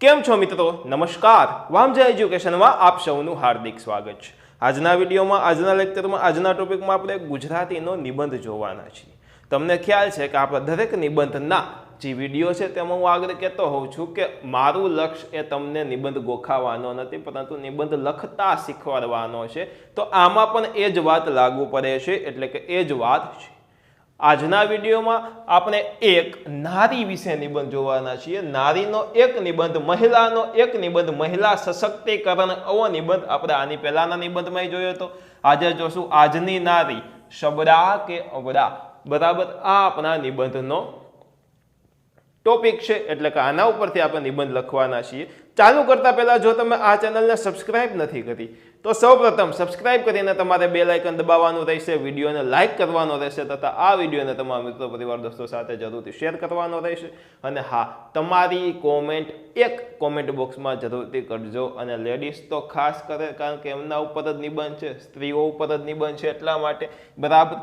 કેમ છો મિત્રો? નમસ્કાર. વામજા એજ્યુકેશનમાં આપ સૌનું હાર્દિક સ્વાગત છે. આજના વિડીયોમાં, આજના લેક્ચરમાં, આજના ટોપિકમાં આપણે ગુજરાતીનો નિબંધ જોવાના છીએ. તમને ખ્યાલ છે કે આપણે દરેક નિબંધના જે વિડીયો છે તેમાં હું આગળ કહેતો હોઉં છું કે મારું લક્ષ્ય એ તમને નિબંધ ગોખાવાનો નથી, પરંતુ નિબંધ લખતા શીખવાડવાનો છે. તો આમાં પણ એ જ વાત લાગુ પડે છે, એટલે કે એ જ વાત છે. આજના વિડીયોમાં આપણે એક નારી વિશે નિબંધ જોવાના છીએ. નારીનો એક નિબંધ, મહિલાનો એક નિબંધ, મહિલા સશક્તિકરણ એવો નિબંધ આપણે આની પહેલાના નિબંધમાં જોયો હતો. આજે જોશું આજની નારી, શબડા કે અબડા. બરાબર, આ આપણા નિબંધનો ટોપિક છે, એટલે કે આના ઉપરથી આપણે નિબંધ લખવાના છીએ. ચાલુ કરતા પહેલા જો તમે આ ચેનલને સબસ્ક્રાઇબ નથી કરી તો સૌપ્રથમ સબસ્ક્રાઇબ કરીને તમારે બેલ આઇકન દબાવવાનું રહેશે, વિડીયોને લાઇક કરવાનો રહેશે તથા આ વિડીયોને તમારા મિત્રો પરિવાર દોસ્તો સાથે જરૂરથી શેર કરવાનો રહેશે. અને હા, તમારી કોમેન્ટ એક કોમેન્ટ બોક્સમાં જરૂરથી કરજો. અને લેડીઝ તો ખાસ કરે, કારણ કે એમના ઉપર જ નિબંધ છે, સ્ત્રીઓ ઉપર જ નિબંધ છે, એટલા માટે બરાબર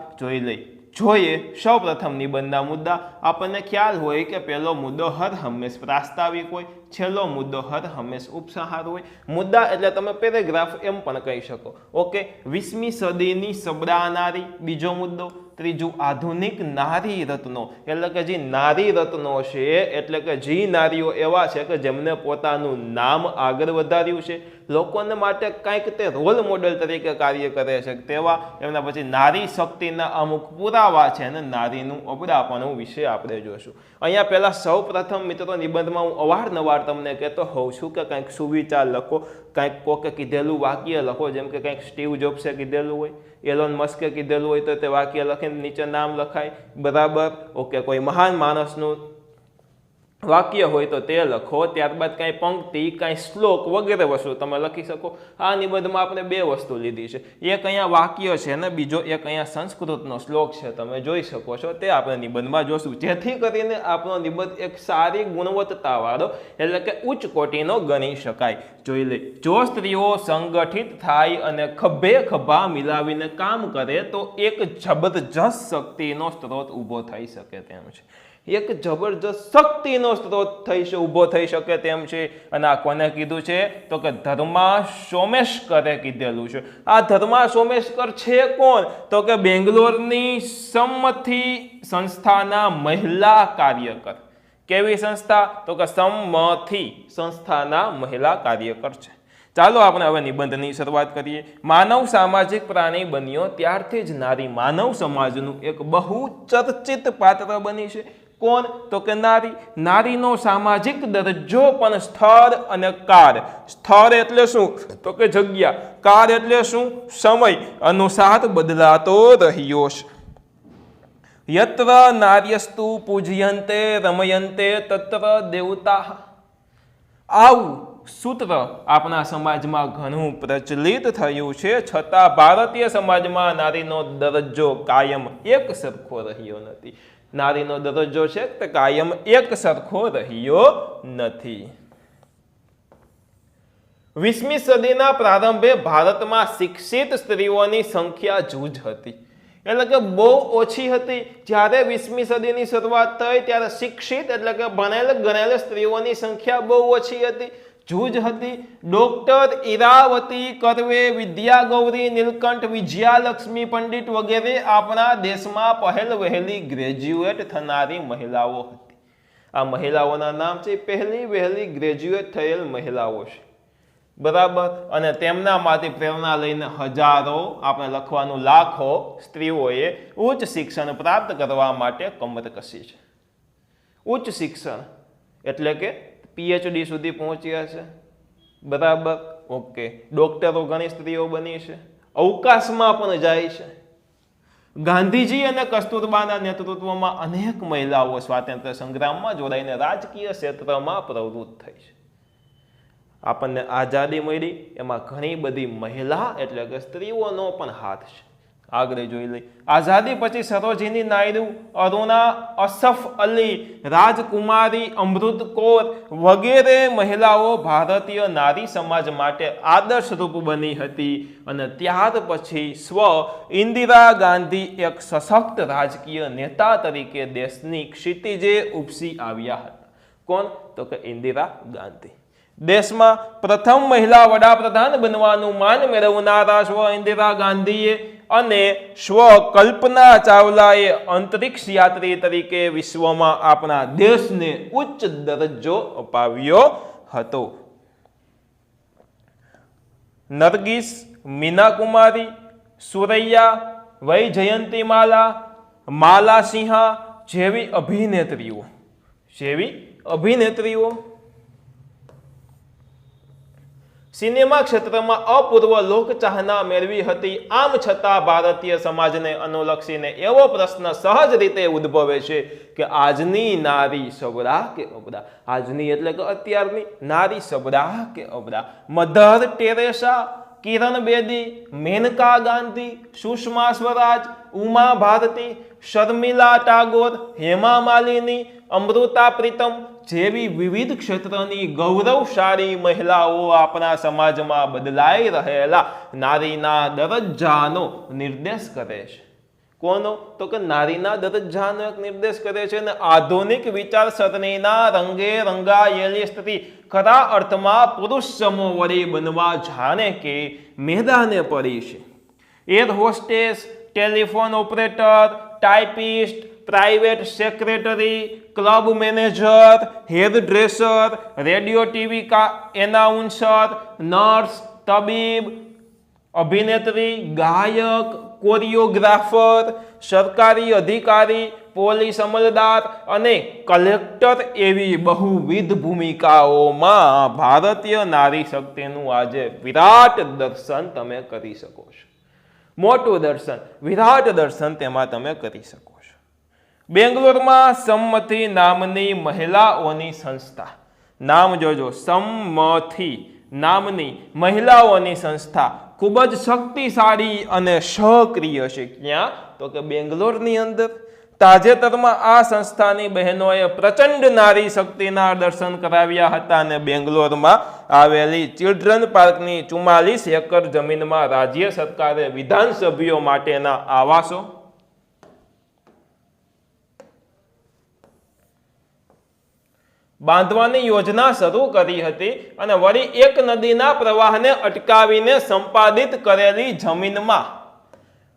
જોઈએ સૌ પ્રથમ નિબંધના મુદ્દા. આપણને ખ્યાલ હોય કે પહેલો મુદ્દો હર હંમેશ પ્રાસ્તાવિક હોય, છેલ્લો મુદ્દો હર હંમેશ ઉપસંહાર હોય. મુદ્દા એટલે તમે પેરેગ્રાફ એમ પણ કહી શકો. ઓકે, 20મી સદીની સબડા નારી બીજો મુદ્દો. ત્રીજું, આધુનિક નારી રત્નો, એટલે કે જે નારી રત્નો છે, એટલે કે જે નારીઓ એવા છે કે જેમને પોતાનું નામ આગળ વધાર્યું છે, લોકોને માટે કંઈક તે રોલ મોડેલ તરીકે કાર્ય કરે છે તેવા. એમના પછી નારી શક્તિના અમુક પુરાવા છે અને નારીનું અબડાપણું વિશે આપણે જોશું. અહીંયા પહેલા સૌ પ્રથમ મિત્રો નિબંધમાં હું અવારનવાર તમને કહેતો હોઉં છું કે કંઈક સુવિચાર લખો, કંઈક કોકે કીધેલું વાક્ય લખો. જેમ કે કંઈક સ્ટીવ જોબ્સે કીધેલું હોય, એલોન મસ્કે કીધેલું હોય તો તે વાક્ય લખીને નીચે નામ લખાય. બરાબર, ઓકે. કોઈ મહાન માણસનું વાક્ય હોય તો તે લખો. ત્યારબાદ કાંઈ પંક્તિ, કાંઈ શ્લોક વગેરે વસ્તુ તમે લખી શકો. આ નિબંધમાં આપણે બે વસ્તુ લીધી છે. એક અહીંયા વાક્ય છે અને બીજો એક અહીંયા સંસ્કૃતનો શ્લોક છે, તમે જોઈ શકો છો. તે આપણે નિબંધમાં જોશું, જેથી કરીને આપણો નિબંધ એક સારી ગુણવત્તાવાળો, એટલે કે ઉચ્ચ કોટીનો ગણી શકાય. જોઈ લે, જો સ્ત્રીઓ સંગઠિત થાય અને ખભે ખભા મિલાવીને કામ કરે તો એક જબરજસ્ત શક્તિનો સ્ત્રોત ઊભો થઈ શકે તેમ છે. એક જબરજસ્ત શક્તિનો સ્ત્રોત ઊભો થઈ શકે તેમ છે. અને આ કોને કીધું છે? તો કે ધર્મા સોમેશકરે કીધેલું છે. આ ધર્મા સોમેશકર છે કોણ? તો કે બેંગ્લોરની સમમથી સંસ્થાના મહિલા કાર્યકર. કેવી સંસ્થા? તો કે સમમથી સંસ્થાના મહિલા કાર્યકર છે. ચાલો આપણે હવે નિબંધની શરૂઆત કરીએ. માનવ સામાજિક પ્રાણી બન્યો ત્યારથી જ નારી માનવ સમાજનું એક બહુ ચર્ચિત પાત્ર બની છે. કોણ? તો કે નારી. નારીનો સામાજિક દરજ્જો પણ સ્થળ અને કાળ. સ્થળ એટલે શું? તો કે જગ્યા. કાળ એટલે શું? સમય અનુસાર બદલાતો રહ્યો છે. યત્ર નાર્યસ્તુ પૂજ્યંતે રમયંતે તત્ર દેવતા. આવું સૂત્ર આપણા સમાજમાં ઘણું પ્રચલિત થયું છે, છતાં ભારતીય સમાજમાં નારીનો દરજ્જો કાયમ એક સરખો રહ્યો નથી. નારીનો દરજ્જો છે તે કાયમ એક સરખો રહ્યો નથી. 20મી સદીના પ્રારંભે ભારતમાં શિક્ષિત સ્ત્રીઓની સંખ્યા જૂજ હતી, એટલે કે બહુ ઓછી હતી. જ્યારે 20મી સદીની શરૂઆત થઈ ત્યારે શિક્ષિત એટલે કે ભણેલ ગણેલ સ્ત્રીઓની સંખ્યા બહુ ઓછી હતી, જૂજ હતી. ડોક્ટર ઈરાવતી કર્વે, વિદ્યા ગૌરી, નીલકંઠ, વિજયાલક્ષ્મી પંડિત વગેરે આપણા દેશમાં પહેલ વહેલી ગ્રેજ્યુએટ થનારી મહિલાઓ હતી. આ મહિલાઓના નામ છે, પહેલી વહેલી ગ્રેજ્યુએટ થયેલ મહિલાઓ છે. બરાબર. અને તેમનામાંથી પ્રેરણા લઈને હજારો, આપણે લખવાનું લાખો સ્ત્રીઓએ ઉચ્ચ શિક્ષણ પ્રાપ્ત કરવા માટે કમર કસી છે. ઉચ્ચ શિક્ષણ એટલે કે PhD સુધી પહોંચ્યા છે. બરાબર, ઓકે. ડોક્ટરો ઘણી સ્ત્રીઓ બની છે. અવકાશમાં પણ જાય છે. ગાંધીજી અને કસ્તુરબાના નેતૃત્વમાં અનેક મહિલાઓ સ્વાતંત્ર્ય સંગ્રામમાં જોડાઈને રાજકીય ક્ષેત્રમાં પ્રવૃત્ત થઈ છે. આપણને આઝાદી મળી, એમાં ઘણી બધી મહિલા એટલે કે સ્ત્રીઓનો પણ હાથ છે. આગળ જોઈ લઈ. આઝાદી પછી સરોજિની નાયડુ, અરુણા, અસફ અલી, રાજકુમારી, અમૃત કૌર વગેરે મહિલાઓ ભારતીય નારી સમાજ માટે આદર્શરૂપ બની હતી. અને ત્યાર પછી ઇન્દિરા ગાંધી એક સશક્ત રાજકીય નેતા તરીકે દેશની ક્ષિતિજે ઉપસી આવ્યા હતા. કોણ? તો કે ઇન્દિરા ગાંધી. દેશમાં પ્રથમ મહિલા વડાપ્રધાન બનવાનું માન મેળવનારા સ્વ ઇન્દિરા ગાંધીએ અને સ્વ કલ્પના ચાવલાએ અંતરિક્ષ યાત્રી તરીકે વિશ્વમાં આપણા દેશને ઉચ્ચ દરજ્જો અપાવ્યો હતો. નરગિસ, મીના કુમારી, સુરૈયા, વૈજયંતીમાલા, માલા સિંહા જેવી અભિનેત્રીઓ સિનેમા ક્ષેત્રમાં અપૂર્વ લોકચાહના મેળવી હતી. આમ છતાં ભારતીય સમાજને અનુલક્ષીને એવો પ્રશ્ન સહજ રીતે ઉદ્ભવે છે કે આજની નારી સબડા કે અબડા. આજની એટલે કે અત્યારની નારી સબડા કે અબડા. મધર ટેરેસા, કિરણ બેદી, મેનકા ગાંધી, સુષ્મા સ્વરાજ, ઉમા ભારતી, શર્મિલા ટાગોર, હેમા માલિની, અમૃતા પ્રીતમ જેવી વિવિધ ક્ષેત્રની ગૌરવશાળી મહિલાઓ આપણા સમાજમાં બદલાઈ રહેલા નારીના દરજ્જાનો નિર્દેશ કરે છે. કોનો? તો કે નારીના દરજ્જાનો એક નિર્દેશ કરે છે. અને આધુનિક વિચારસરણીના રંગે રંગાયેલી સ્ત્રી ખરા અર્થમાં પુરુષ સમોવરી બનવા જાણે કે મેદાને પડી છે. Air hostess, telephone operator, typist, private secretary, club manager, hair dresser, radio TV announcer, nurse, તબીબ, અભિનેત્રી, ગાયક, કોરિયોગ્રાફર, સરકારી અધિકારી, પોલીસ અમલદાર અને કલેક્ટર એવી બહુવિધ ભૂમિકાઓમાં ભારતીય નારી શક્તિનું આજે વિરાટ દર્શન તમે કરી શકો છો. મોટું દર્શન, વિરાટ દર્શન તેમાં તમે કરી શકો છો. બેંગ્લોરમાં સંમતિ નામની મહિલાઓની સંસ્થા, નામ જોજો, સંમતિ નામની મહિલાઓની સંસ્થા ખૂબ જ શક્તિશાળી અને સક્રિય છે. ક્યાં? તો કે બેંગ્લોરની અંદર. તાજેતરમાં આ સંસ્થાની બહેનોએ પ્રચંડ નારી શક્તિના દર્શન કરાવ્યા હતા અને બેંગ્લોરમાં આવેલી ચિલ્ડ્રન પાર્કની 44 એકર જમીનમાં રાજ્ય સરકારે વિધાનસભ્યો માટેના આવાસો, બાંધવાની યોજના શરૂ કરી હતી અને વળી એક નદીના પ્રવાહને અટકાવીને સંપાદિત કરેલી જમીનમાં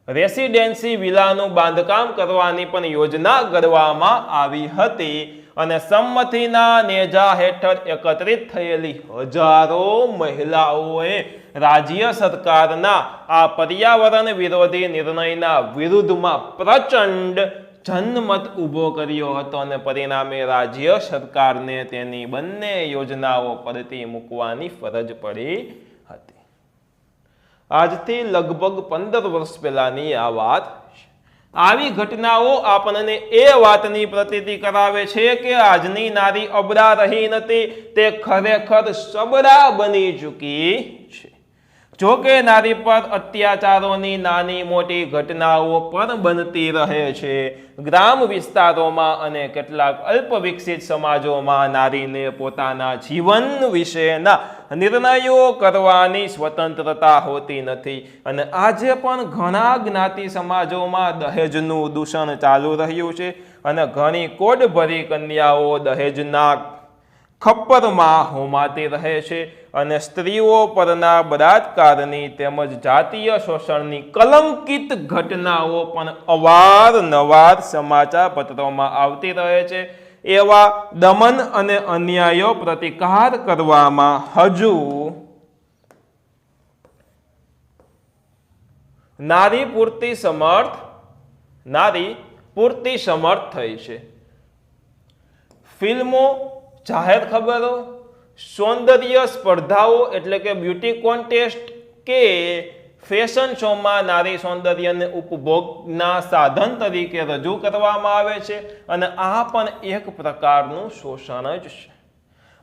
રેસિડેન્સી વિલાનું બાંધકામ કરવાની પણ યોજના ઘડવામાં આવી હતી. અને સંમતિના નેજા હેઠળ એકત્રિત થયેલી હજારો મહિલાઓએ રાજ્ય સરકારના આ પર્યાવરણ વિરોધી નિર્ણયના વિરુદ્ધમાં પ્રચંડ જનમત ઊભો કર્યો હતો અને પરિણામે રાજ્ય સરકારને તેની બંને યોજનાઓ પડતી મૂકવાની ફરજ પડી હતી. આજથી લગભગ 15 વર્ષ પહેલાની આ વાત. આવી ઘટનાઓ આપણને એ વાતની પ્રતીતિ કરાવે છે કે આજની નારી અબડા રહી નથી, તે ખરેખર સબડા બની ચૂકી છે. જો કે નારી પર અત્યાચારોની નાની મોટી ઘટનાઓ પણ બનતી રહે છે. ગ્રામ વિસ્તારોમાં અને કેટલાક અલ્પ વિકસિત સમાજોમાં નારીને પોતાના જીવન વિશેના નિર્ણયો કરવાની સ્વતંત્રતા હોતી નથી. અને આજે પણ ઘણા જ્ઞાતિ સમાજોમાં દહેજનું દૂષણ ચાલુ રહ્યું છે અને ઘણી કોડભરી કન્યાઓ દહેજના ખપ્પરમાં હોમાતી રહે છે અને સ્ત્રીઓ પરના બળાત્કારની તેમજ જાતીય શોષણની કલંકિત ઘટનાઓ પણ અવારનવાર સમાચાર પત્રોમાં આવતી રહે છે. એવા દમન અને અન્યાયો પ્રતિકાર કરવામાં હજુ નારી પૂરતી સમર્થ થઈ છે. ફિલ્મો, જાહેર ખબરો, સૌંદર્ય સ્પર્ધાઓ એટલે કે બ્યુટી કોન્ટેસ્ટ કે ફેશન શોમાં નારી સૌંદર્યને ઉપભોગના સાધન તરીકે રજૂ કરવામાં આવે છે અને આ પણ એક પ્રકારનું શોષણ જ છે.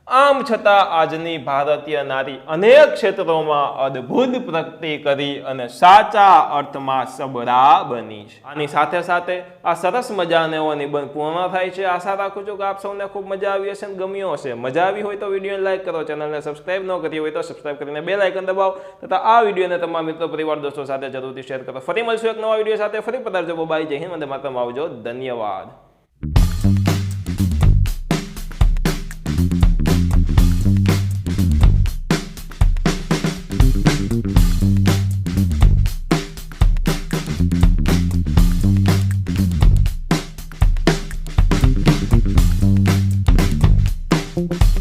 આમ છતાં આજની ભારતીય નારી અનેક ક્ષેત્રોમાં અદ્ભુત પ્રગતિ કરી અને સાચા અર્થમાં સબળા બની છે. આની સાથે સાથે આ સરસ મજાનો નિબંધ પૂર્ણ થાય છે. આશા રાખું છું કે આપ સૌને ખૂબ મજા આવી હશે અને ગમ્યો હશે. મજા આવી હોય તો વિડીયોને લાઈક કરો, ચેનલને સબસ્ક્રાઇબ ન કરી હોય તો સબસ્ક્રાઇબ કરીને બેલ આઇકન દબાવો તથા આ વિડીયોને તમારા મિત્રો, પરિવાર, દોસ્તો સાથે જરૂરથી શેર કરો. ફરી મળશું એક નવા વિડીયો સાથે. ફરી પધારજો. બાય, જય હિન્દ, વંદે માતરમ. આવજો. ધન્યવાદ. છે।